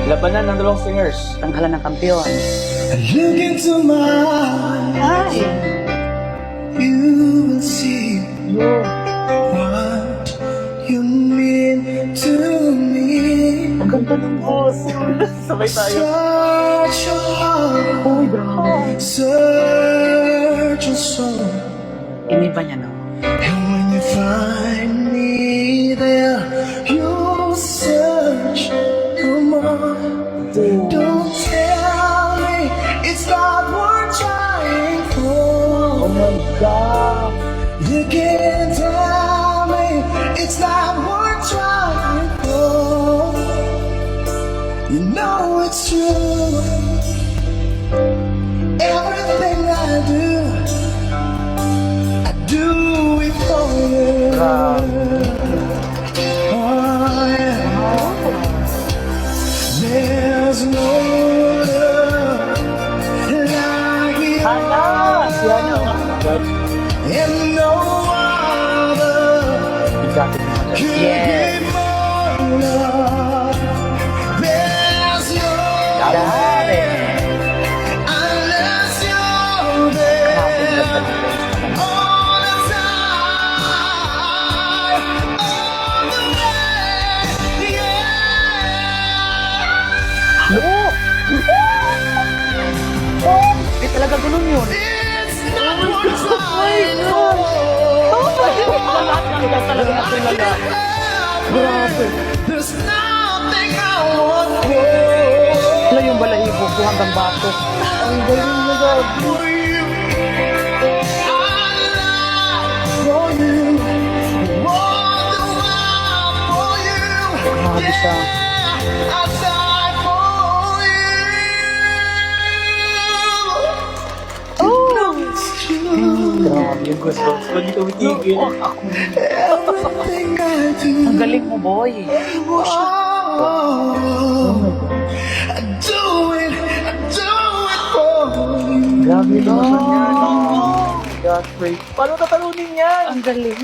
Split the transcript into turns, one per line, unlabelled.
Labanan ng dalawang singers.
Tanghalan ng kampiyon.
Look into my eyes,
Ay!
you will see what you mean to me.
Ang ganda ng boss. Sabay tayo.
Search your heart,
Uy, grabe.
search your soul,
Iniba niya, no?
and when you find me there, you'll search no more. Don't tell me it's not worth trying for.
Oh my God.
You can't tell me it's not worth trying for. You know it's true. Everything I do it for you. Oh, yeah. There's no love like you.
Hana! Si Hana.
And no other
Bigatin mo dyan.
could
Yes.
give more love. There's no
Grabe.
unless you're there all the time, all the way, yeah.
Oh! Oh! Di talaga ganun yun.
It's not worth trying for.
Ikaw talaga na kilala.
Grabe. There's nothing I want more.
Wala yung balahibo ko hanggang bato.
Ang galing mo dyan.
For you, I lie for you, walk the mile for you.
Grabe siya.
Yeah, I die for you. You know it's true.
Grabe yung goosebumps ko. Hindi tumitigil.
Everything I do.
Ang galing mo, boy.
I do it for you.
Grabe yung emosyon niya. Oh my God, Ray. Paano tatalunin yan?
Ang galing.